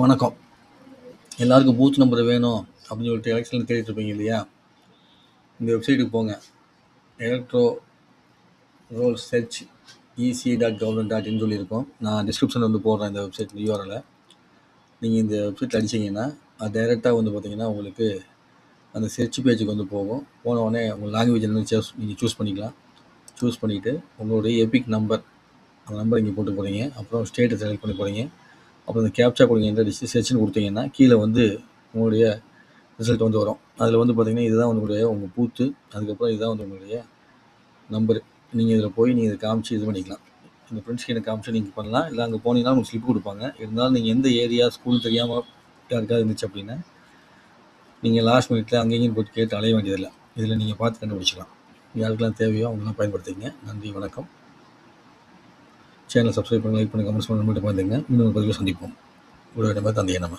வணக்கம். எல்லாருக்கும் booth number வேணும் அப்படின்னு சொல்லிட்டு எலெக்ஷனில் தேடிட்டு இருப்பீங்க இல்லையா? இந்த வெப்சைட்டுக்கு போங்க. எலக்ட்ரோ ரோல் சர்ச் ec.government.in சொல்லியிருக்கோம். நான் டிஸ்கிரிப்ஷனில் வந்து போடுறேன் இந்த வெப்சைட் யூஆர்எல். நீங்கள் இந்த வெப்சைட்டில் அடிச்சிங்கன்னா அது டைரெக்டாக வந்து பார்த்தீங்கன்னா உங்களுக்கு அந்த சர்ச் பேஜுக்கு வந்து போகும். போன உடனே உங்கள் லாங்குவேஜ் என்ன நீங்கள் சூஸ் பண்ணிக்கலாம். சூஸ் பண்ணிவிட்டு உங்களுடைய எபிக் நம்பர் அந்த நம்பர் இங்கே போட்டு போகிறீங்க. அப்புறம் ஸ்டேட்டை செலக்ட் பண்ணி போகிறீங்க. அப்புறம் இந்த கேப்சா கொடுங்க என்ற சர்ச்னு கொடுத்தீங்கன்னா கீழே வந்து உங்களுடைய ரிசல்ட் வந்து வரும். அதில் வந்து பார்த்தீங்கன்னா இதுதான் உங்கள் பூத்து, அதுக்கப்புறம் இதுதான் வந்து உங்களுடைய நம்பரு. நீங்கள் இதில் போய் நீங்கள் இதை காமிச்சு இது பண்ணிக்கலாம். இந்த ஃப்ரெண்ட்ஸ்க்கு எனக்கு காமிச்சு நீங்கள் பண்ணலாம். இல்லை அங்கே போனீங்கன்னா உங்களுக்கு ஸ்லிப் கொடுப்பாங்க. இருந்தாலும் நீங்கள் எந்த ஏரியா ஸ்கூல் தெரியாமல் யாருக்காவது இருந்துச்சு அப்படின்னா நீங்கள் லாஸ்ட் மினிட்ல அங்கேயும் போட்டு கேட்டு அலைய வேண்டியதில்லை. இதில் நீங்கள் பார்த்து கண்டுபிடிச்சிக்கலாம். யாருக்கெல்லாம் தேவையோ அவங்களாம் பயன்படுத்திங்க. நன்றி, வணக்கம். சேனலை சப்ஸ்கிரைப் பண்ணி லைக் பண்ணி கமெண்ட்ஸ் பண்ணி பகிர்ந்துங்க. இன்னொரு பதிவில் சந்திப்போம். உங்களுடைய நம்பர் தந்தைய நம்ம